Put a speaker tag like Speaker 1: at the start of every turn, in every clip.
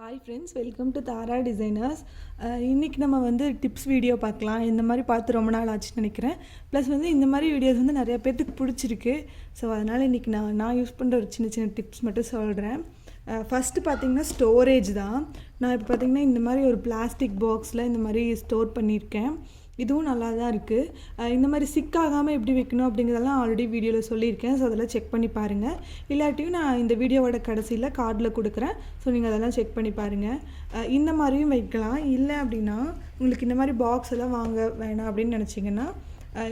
Speaker 1: Hi friends, welcome to Dhara Designers. இன்னைக்கு நம்ம வந்து டிப்ஸ் வீடியோ பார்க்கலாம். இந்த மாதிரி பார்த்து ரொம்ப நாள் ஆச்சுன்னு நினைக்கிறேன். ப்ளஸ் வந்து இந்த மாதிரி வீடியோஸ் வந்து நிறைய பேருக்கு பிடிச்சிருக்கு. ஸோ அதனால் இன்றைக்கி நான் யூஸ் பண்ணுற ஒரு சின்ன சின்ன டிப்ஸ் மட்டும் சொல்கிறேன். ஃபஸ்ட்டு பார்த்திங்கன்னா ஸ்டோரேஜ் தான். நான் இப்போ பார்த்திங்கன்னா இந்த மாதிரி ஒரு பிளாஸ்டிக் பாக்ஸில் இந்த மாதிரி ஸ்டோர் பண்ணியிருக்கேன். இதுவும் நல்லா தான் இருக்குது. இந்த மாதிரி சிக்காகாமல் எப்படி வைக்கணும் அப்படிங்கிறதெல்லாம் ஆல்ரெடி வீடியோவில் சொல்லியிருக்கேன். ஸோ அதெல்லாம் செக் பண்ணி பாருங்கள். இல்லாட்டியும் நான் இந்த வீடியோவோட கடைசியில் கார்டில் கொடுக்குறேன். ஸோ நீங்கள் அதெல்லாம் செக் பண்ணி பாருங்கள். இந்த மாதிரியும் வைக்கலாம். இல்லை அப்படின்னா உங்களுக்கு இந்த மாதிரி பாக்ஸ் எல்லாம் வாங்க வேணாம் அப்படின்னு நினச்சிங்கன்னா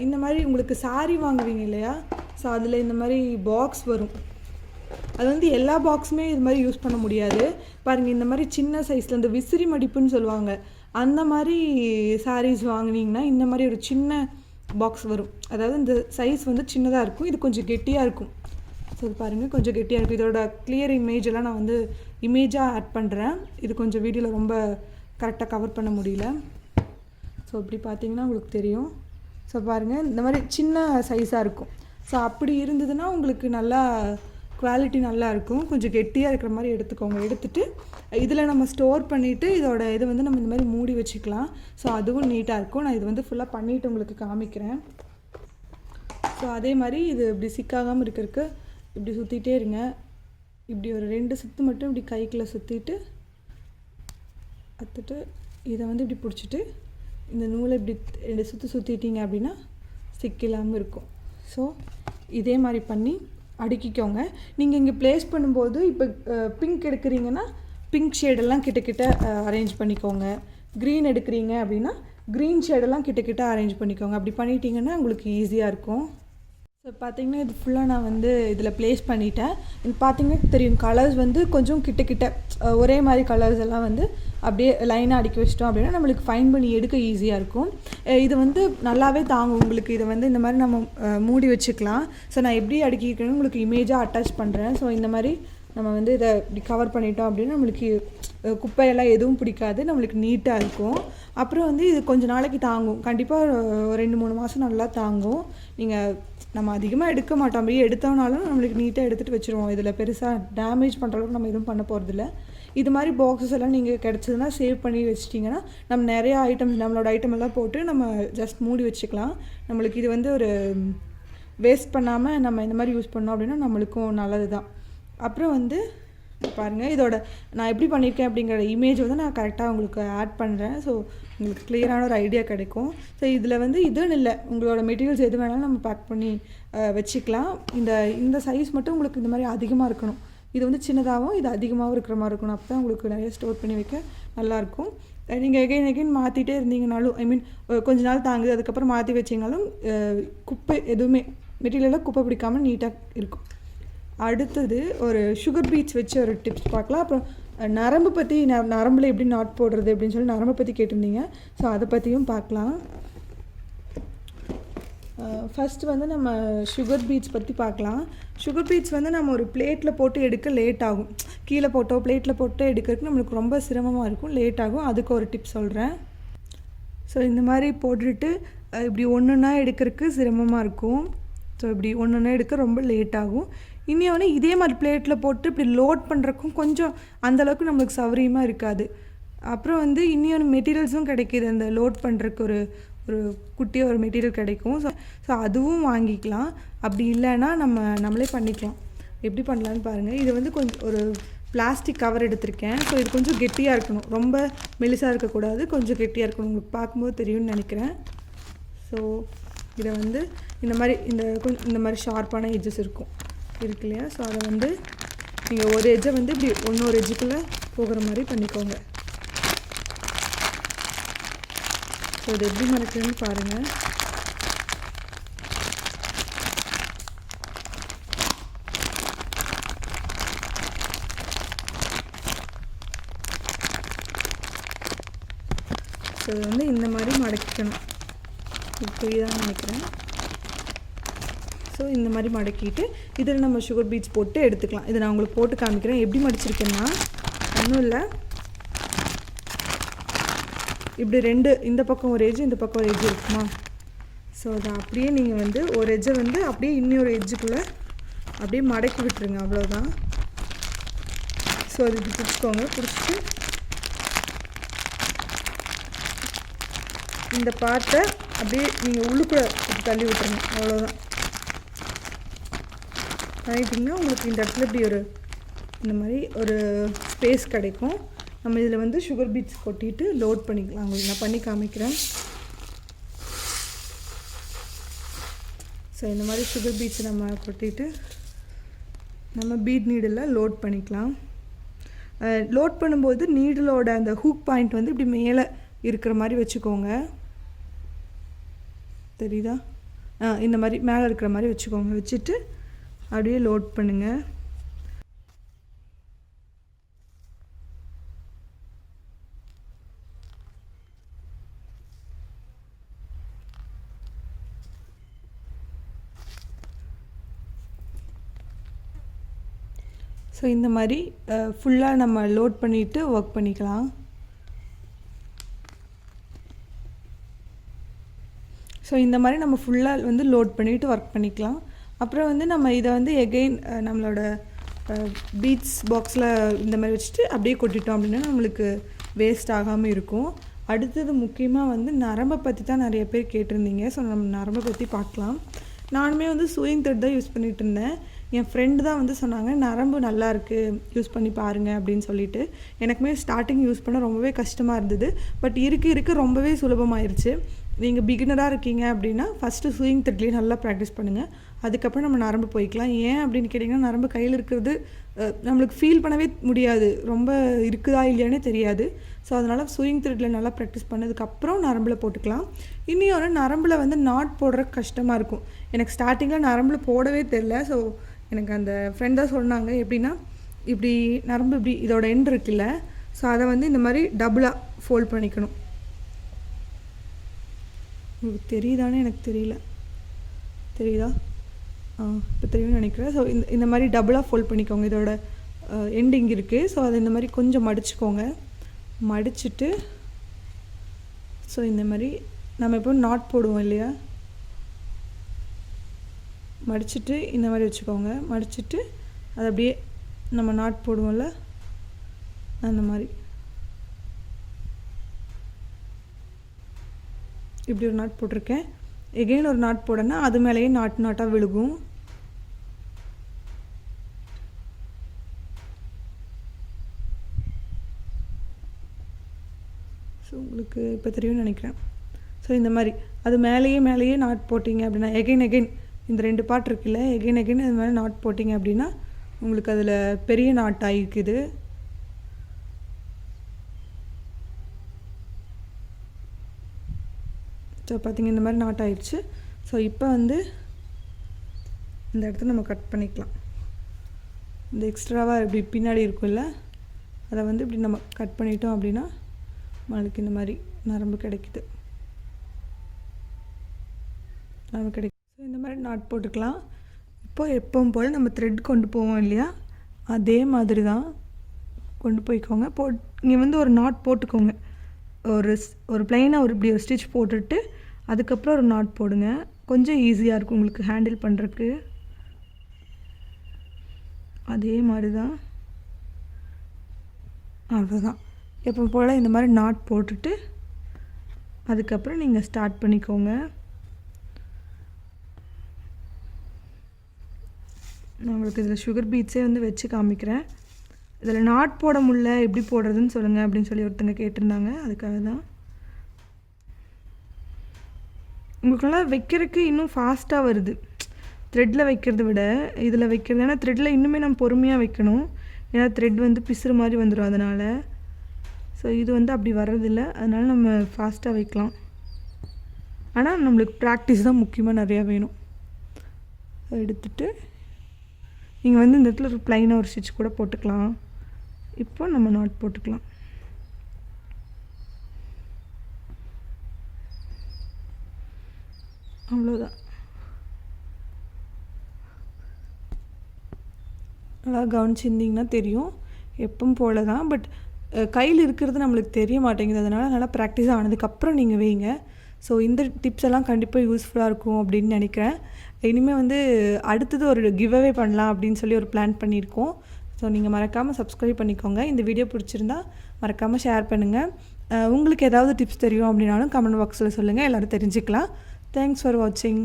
Speaker 1: இந்த மாதிரி உங்களுக்கு சாரீ வாங்குவீங்க இல்லையா, ஸோ அதில் இந்த மாதிரி பாக்ஸ் வரும். அது வந்து எல்லா பாக்ஸுமே இது மாதிரி யூஸ் பண்ண முடியாது. பாருங்கள், இந்த மாதிரி சின்ன சைஸில் இந்த விசிறி மடிப்புன்னு சொல்லுவாங்க, அந்த மாதிரி சாரீஸ் வாங்கினீங்கன்னா இந்த மாதிரி ஒரு சின்ன பாக்ஸ் வரும். அதாவது இந்த சைஸ் வந்து சின்னதாக இருக்கும், இது கொஞ்சம் கெட்டியாக இருக்கும். ஸோ இது பாருங்கள், கொஞ்சம் கெட்டியாக இருக்கும். இதோட கிளியர் இமேஜ் எல்லாம் நான் வந்து இமேஜாக ஆட் பண்ணுறேன். இது கொஞ்சம் வீடியோவில் ரொம்ப கரெக்டாக கவர் பண்ண முடியல. ஸோ இப்படி பார்த்தீங்கன்னா உங்களுக்கு தெரியும். ஸோ பாருங்கள், இந்த மாதிரி சின்ன சைஸாக இருக்கும். ஸோ அப்படி இருந்ததுன்னா உங்களுக்கு நல்லா குவாலிட்டி நல்லா இருக்கும். கொஞ்சம் கெட்டியாக இருக்கிற மாதிரி எடுத்துக்கோங்க. எடுத்துகிட்டு இதில் நம்ம ஸ்டோர் பண்ணிவிட்டு இதோட இது வந்து நம்ம இந்த மாதிரி மூடி வச்சுக்கலாம். ஸோ அதுவும் நீட்டாக இருக்கும். நான் இது வந்து ஃபுல்லாக பண்ணிவிட்டு உங்களுக்கு காமிக்கிறேன். ஸோ அதே மாதிரி இது இப்படி சிக்காகாமல் இருக்கிறதுக்கு இப்படி சுற்றிட்டே இருங்க. இப்படி ஒரு 2 சுற்று மட்டும் இப்படி கைக்குள்ளே சுற்றிட்டு அத்துட்டு இதை வந்து இப்படி பிடிச்சிட்டு இந்த நூலை இப்படி 2 சுற்று சுற்றிட்டீங்க அப்படின்னா சிக்கில்லாமல் இருக்கும். ஸோ இதே மாதிரி பண்ணி அடுக்கிக்கோங்க. நீங்கள் இங்கே ப்ளேஸ் பண்ணும்போது இப்போ பிங்க் எடுக்கிறீங்கன்னா பிங்க் ஷேடெல்லாம் கிட்டக்கிட்ட அரேஞ்ச் பண்ணிக்கோங்க. க்ரீன் எடுக்கிறீங்க அப்படின்னா க்ரீன் ஷேடெல்லாம் கிட்டக்கிட்ட அரேஞ்ச் பண்ணிக்கோங்க. அப்படி பண்ணிட்டீங்கன்னா உங்களுக்கு ஈஸியாக இருக்கும். ஸோ பார்த்திங்கன்னா இது ஃபுல்லாக நான் வந்து இதில் ப்ளேஸ் பண்ணிட்டேன். இது பார்த்திங்கன்னா தெரியும், கலர்ஸ் வந்து கொஞ்சம் கிட்ட ஒரே மாதிரி கலர்ஸ் எல்லாம் வந்து அப்படியே லைனாக அடுக்கி வச்சிட்டோம் அப்படின்னா நம்மளுக்கு ஃபைன் பண்ணி எடுக்க ஈஸியாக இருக்கும். இது வந்து நல்லாவே தாங்கும் உங்களுக்கு. இதை வந்து இந்த மாதிரி நம்ம மூடி வச்சுக்கலாம். ஸோ நான் எப்படி அடுக்கிக்கிறேன்னு உங்களுக்கு இமேஜாக அட்டாச் பண்ணுறேன். ஸோ இந்த மாதிரி நம்ம வந்து இதை இப்படி கவர் பண்ணிட்டோம் அப்படின்னா நம்மளுக்கு குப்பையெல்லாம் எதுவும் பிடிக்காது, நம்மளுக்கு நீட்டாக இருக்கும். அப்புறம் வந்து இது கொஞ்சம் நாளைக்கு தாங்கும். கண்டிப்பாக 2-3 மாதம் நல்லா தாங்கும். நம்ம அதிகமாக எடுக்க மாட்டோம். அப்படியே எடுத்தோம்னாலும் நம்மளுக்கு நீட்டாக எடுத்துகிட்டு வச்சுருவோம். இதில் பெருசாக டேமேஜ் பண்ணுற அளவுக்கு நம்ம எதுவும் பண்ண போகிறதில்ல. இது மாதிரி பாக்ஸஸ் எல்லாம் நீங்கள் கிடச்சதுன்னா சேவ் பண்ணி வச்சிட்டிங்கன்னா நம்ம நிறையா ஐட்டம்ஸ் நம்மளோட ஐட்டம் எல்லாம் போட்டு நம்ம ஜஸ்ட் மூடி வச்சுக்கலாம். நம்மளுக்கு இது வந்து ஒரு வேஸ்ட் பண்ணாமல் நம்ம இந்த மாதிரி யூஸ் பண்ணோம் அப்படின்னா நம்மளுக்கும் நல்லது தான். அப்புறம் வந்து பாருங்கள், இதோட நான் எப்படி பண்ணியிருக்கேன் அப்படிங்கிற இமேஜ் வந்து நான் கரெக்டாக உங்களுக்கு ஆட் பண்ணுறேன். ஸோ உங்களுக்கு கிளியரான ஒரு ஐடியா கிடைக்கும். ஸோ இதில் வந்து இதுன்னு இல்லை, உங்களோட மெட்டீரியல்ஸ் எது வேணாலும் நம்ம பேக் பண்ணி வச்சுக்கலாம். இந்த சைஸ் மட்டும் உங்களுக்கு இந்த மாதிரி அதிகமாக இருக்கணும். இது வந்து சின்னதாகவும் இது அதிகமாகவும் இருக்கிற மாதிரி இருக்கணும். அப்போ தான் உங்களுக்கு நிறைய ஸ்டோர் பண்ணி வைக்க நல்லாயிருக்கும். நீங்கள் எகைன் மாற்றிட்டே இருந்தீங்கனாலும் கொஞ்ச நாள் தாங்குது, அதுக்கப்புறம் மாற்றி வச்சிங்கனாலும் குப்பை எதுவுமே மெட்டீரியலாக குப்பை பிடிக்காமல் நீட்டாக இருக்கும். அடுத்தது ஒரு சுகர் பீட்ஸ் வச்சு ஒரு டிப்ஸ் பார்க்கலாம். அப்புறம் நரம்பு பற்றி நரம்பில் எப்படி நாட் போடுறது அப்படின்னு சொல்லி நரம்பை பற்றி கேட்டிருந்தீங்க. ஸோ அதை பற்றியும் பார்க்கலாம். ஃபஸ்ட்டு வந்து நம்ம சுகர் பீட்ஸ் பற்றி பார்க்கலாம். சுகர் பீட்ஸ் வந்து நம்ம ஒரு பிளேட்டில் போட்டு எடுக்க லேட் ஆகும். கீழே போட்டோ பிளேட்டில் போட்டு எடுக்கிறதுக்கு நம்மளுக்கு ரொம்ப சிரமமாக இருக்கும், லேட் ஆகும். அதுக்கு ஒரு டிப்ஸ் சொல்கிறேன். ஸோ இந்த மாதிரி போட்டுட்டு இப்படி ஒன்றுன்னா எடுக்கிறதுக்கு சிரமமாக இருக்கும். ஸோ இப்படி ஒன்றுன்னா எடுக்க ரொம்ப லேட் ஆகும். இன்னொன்று இதே மாதிரி பிளேட்டில் போட்டு இப்படி லோட் பண்ணுறக்கும் கொஞ்சம் அந்தளவுக்கு நம்மளுக்கு சௌகரியமாக இருக்காது. அப்புறம் வந்து இன்னொன்று மெட்டீரியல்ஸும் கிடைக்கிது. அந்த லோட் பண்ணுறதுக்கு ஒரு குட்டியாக ஒரு மெட்டீரியல் கிடைக்கும். ஸோ அதுவும் வாங்கிக்கலாம். அப்படி இல்லைன்னா நம்மளே பண்ணிக்கலாம். எப்படி பண்ணலான்னு பாருங்கள். இது வந்து கொஞ்சம் ஒரு பிளாஸ்டிக் கவர் எடுத்திருக்கேன். ஸோ இது கொஞ்சம் கெட்டியாக இருக்கணும், ரொம்ப மெலிசாக இருக்கக்கூடாது, கொஞ்சம் கெட்டியாக இருக்கணும். உங்களுக்கு பார்க்கும்போது தெரியும்னு நினைக்கிறேன். ஸோ இதை வந்து இந்த மாதிரி ஷார்ப்பான எட்ஜஸ் இருக்கு இல்லையா. ஸோ அதை வந்து நீங்கள் ஒரு எட்ஜை வந்து இப்படி இன்னொரு எட்ஜுக்குள்ளே போகிற மாதிரி பண்ணிக்கோங்க. ஸோ இது எப்படி மறைக்கிறதுன்னு பாருங்கள். ஸோ இது வந்து இந்த மாதிரி மடக்கிக்கணும். இப்போ இதான் நினைக்கிறேன். ஸோ இந்த மாதிரி மடக்கிட்டு இதில் நம்ம சுகர் பீட்ஸ் போட்டு எடுத்துக்கலாம். இதை நான் உங்களுக்கு போட்டு காமிக்கிறேன். எப்படி மடிச்சிருக்கேன்னா ஒன்றும் இல்லை, இப்படி 2 இந்த பக்கம் ஒரு எட்ஜ் இந்த பக்கம் ஒரு எட்ஜ் இருக்குமா. ஸோ அதை அப்படியே நீங்கள் வந்து ஒரு எட்ஜை வந்து அப்படியே இன்னொரு எட்ஜுக்குள்ளே அப்படியே மடக்கி விட்டுருங்க, அவ்வளோதான். ஸோ அது இப்படி பிடிச்சிக்கோங்க. பிடிச்சிட்டு இந்த பார்ட்டை அப்படியே நீங்கள் உள்ளுக்குள்ளே தள்ளி விட்டுருங்க. அவ்வளோதான். பண்ணிட்டிங்கன்னா உங்களுக்கு இந்த இடத்துல இப்படி இந்த மாதிரி ஒரு ஸ்பேஸ் கிடைக்கும். நம்ம இதில் வந்து சுகர் பீட்ஸ் கொட்டிட்டு லோட் பண்ணிக்கலாம். உங்களுக்கு நான் பண்ணி காமிக்கிறேன். ஸோ இந்த மாதிரி சுகர் பீட்ஸ் நம்ம கொட்டிட்டு நம்ம பீட் நீடில் லோட் பண்ணிக்கலாம். லோட் பண்ணும்போது நீடிலோட அந்த ஹூக் பாயிண்ட் வந்து இப்படி மேலே இருக்கிற மாதிரி வச்சுக்கோங்க. தெரியுதா? இந்த மாதிரி மேலே இருக்கிற மாதிரி வச்சுக்கோங்க. வச்சுட்டு அப்படியே லோட் பண்ணுங்கள். ஸோ இந்த மாதிரி ஃபுல்லாக நம்ம லோட் பண்ணிவிட்டு ஒர்க் பண்ணிக்கலாம். ஸோ இந்த மாதிரி நம்ம ஃபுல்லாக வந்து லோட் பண்ணிவிட்டு ஒர்க் பண்ணிக்கலாம். அப்புறம் வந்து நம்ம இதை வந்து எகெயின் நம்மளோட பீட்ஸ் பாக்ஸில் இந்த மாதிரி வச்சுட்டு அப்படியே கொட்டிட்டோம் அப்படின்னா நம்மளுக்கு வேஸ்ட் ஆகாமல் இருக்கும். அடுத்தது முக்கியமாக வந்து நரம்பை பற்றி தான் நிறைய பேர் கேட்டிருந்தீங்க. ஸோ நம்ம நரம்பை பற்றி பார்க்கலாம். நானுமே வந்து சூயிங் த்ரெட் தான் யூஸ் பண்ணிகிட்டு இருந்தேன். என் ஃப்ரெண்டு தான் வந்து சொன்னாங்க நரம்பு நல்லா இருக்குது, யூஸ் பண்ணி பாருங்கள் அப்படின்னு சொல்லிட்டு. எனக்குமே ஸ்டார்டிங் யூஸ் பண்ண ரொம்பவே கஷ்டமாக இருந்தது. பட் இருக்க ரொம்பவே சுலபமாயிருச்சு. நீங்கள் பிகினராக இருக்கீங்க அப்படின்னா ஃபஸ்ட்டு சூயிங் த்ரெட்லேயே நல்லா ப்ராக்டிஸ் பண்ணுங்கள். அதுக்கப்புறம் நம்ம நரம்பு போய்க்கலாம். ஏன் அப்படின்னு கேட்டிங்கன்னா நரம்பு கையில் இருக்கிறது நம்மளுக்கு ஃபீல் பண்ணவே முடியாது, ரொம்ப இருக்குதா இல்லையானே தெரியாது. ஸோ அதனால் சூயிங் த்ரெட்டில் நல்லா ப்ராக்டிஸ் பண்ணதுக்கப்புறம் நரம்பில் போட்டுக்கலாம். இன்னொரு நரம்பில் வந்து நாட் போடுற கஷ்டமாக இருக்கும். எனக்கு ஸ்டார்டிங்கில் நரம்பில் போடவே தெரில. ஸோ எனக்கு அந்த ஃப்ரெண்ட் தான் சொன்னாங்க எப்படின்னா இப்படி நரம்பு இப்படி இதோட எண்ட் இருக்குல்ல, ஸோ அதை வந்து இந்த மாதிரி டபுளாக ஃபோல்ட் பண்ணிக்கணும். உங்களுக்கு தெரியுதானே எனக்கு தெரியல, தெரியுதா? இப்போ தெரியும்னு நினைக்கிறேன். ஸோ இந்த மாதிரி டபுளாக ஃபோல்ட் பண்ணிக்கோங்க. இதோட எண்டிங் இருக்குது. ஸோ அதை இந்த மாதிரி கொஞ்சம் மடிச்சுக்கோங்க. மடிச்சுட்டு ஸோ இந்த மாதிரி நம்ம இப்போ நாட் போடுவோம் இல்லையா, மடிச்சுட்டு இந்த மாதிரி வச்சுக்கோங்க. மடிச்சுட்டு அது அப்படியே நம்ம நாட் போடுவோம்ல அந்த மாதிரி இப்படி ஒரு நாட் போட்டிருக்கேன். எகெயின் ஒரு நாட் போடனா அது மேலேயே நாட்டாக விழுகும். ஸோ உங்களுக்கு இப்போ தெரியும்னு நினைக்கிறேன். ஸோ இந்த மாதிரி அது மேலேயே நாட் போட்டிங்க அப்படின்னா எகெயின் இந்த 2 பார்ட் இருக்குல்ல, எகெயின் அது மேலே நாட் போட்டிங்க அப்படின்னா உங்களுக்கு அதில் பெரிய நாட் ஆகிருக்குது. ஸோ பார்த்திங்க இந்த மாதிரி நாட் ஆயிடுச்சு. ஸோ இப்போ வந்து இந்த இடத்த நம்ம கட் பண்ணிக்கலாம். இந்த எக்ஸ்ட்ராவாக இப்படி பின்னாடி இருக்கும்ல அதை வந்து இப்படி நம்ம கட் பண்ணிட்டோம் அப்படின்னா நம்மளுக்கு இந்த மாதிரி நரம்பு கிடைக்குது. ஸோ இந்த மாதிரி நாட் போட்டுக்கலாம். இப்போ எப்பவும் போல் நம்ம த்ரெட் கொண்டு போவோம் இல்லையா, அதே மாதிரி தான் கொண்டு போய்க்கோங்க. இங்கே வந்து ஒரு நாட் போட்டுக்கோங்க. ஒரு ப்ளைனாக இப்படி ஒரு ஸ்டிச் போட்டுட்டு அதுக்கப்புறம் ஒரு நாட் போடுங்க. கொஞ்சம் ஈஸியாக இருக்கும் உங்களுக்கு ஹேண்டில் பண்ணுறதுக்கு. அதே மாதிரி தான், அவ்வளோதான். எப்போ போல் இந்த மாதிரி நாட் போட்டுட்டு அதுக்கப்புறம் நீங்கள் ஸ்டார்ட் பண்ணிக்கோங்க. நான் உங்களுக்கு இதில் சுகர் பீட்ஸே வந்து வச்சு காமிக்கிறேன். இதில் நாட் போட முடியல எப்படி போடுறதுன்னு சொல்லுங்கள் அப்படின்னு சொல்லி ஒருத்தங்க கேட்டிருந்தாங்க. அதுக்காக தான் உங்களுக்கெல்லாம் வைக்கிறதுக்கு இன்னும் ஃபாஸ்ட்டாக வருது த்ரெட்டில் வைக்கிறத விட இதில் வைக்கிறது. ஏன்னா த்ரெட்டில் இன்னுமே நம்ம பொறுமையாக வைக்கணும். ஏன்னா த்ரெட் வந்து பிசுறு மாதிரி வந்துடும் அதனால். ஸோ இது வந்து அப்படி வர்றதில்ல, அதனால் நம்ம ஃபாஸ்ட்டாக வைக்கலாம். ஆனால் நம்மளுக்கு ப்ராக்டிஸ் தான் முக்கியமாக நிறையா வேணும். எடுத்துகிட்டு நீங்கள் வந்து இந்த இடத்துல ஒரு ப்ளைனாக ஒரு ஸ்டிச் கூட போட்டுக்கலாம். இப்போ நம்ம நாட் போட்டுக்கலாம். அவ்வளோதான். நல்லா கவனிச்சிருந்திங்கன்னா தெரியும். எப்பவும் போல தான். பட் கையில் இருக்கிறது நம்மளுக்கு தெரிய மாட்டேங்குது. அதனால் நல்லா ப்ராக்டிஸ் ஆனதுக்கப்புறம் நீங்கள் வைங்க. ஸோ இந்த டிப்ஸ் எல்லாம் கண்டிப்பாக யூஸ்ஃபுல்லாக இருக்கும் அப்படின்னு நினைக்கிறேன். இனிமேல் வந்து அடுத்தது ஒரு கிவ்அவே பண்ணலாம் அப்படின்னு சொல்லி ஒரு பிளான் பண்ணியிருக்கோம். ஸோ நீங்கள் மறக்காமல் சப்ஸ்கிரைப் பண்ணிக்கோங்க. இந்த வீடியோ பிடிச்சிருந்தா மறக்காமல் ஷேர் பண்ணுங்கள். உங்களுக்கு ஏதாவது டிப்ஸ் தெரியும் அப்படின்னாலும் கமெண்ட் பாக்ஸில் சொல்லுங்கள், எல்லோரும் தெரிஞ்சுக்கலாம். தேங்க்ஸ் ஃபார் வாட்சிங்.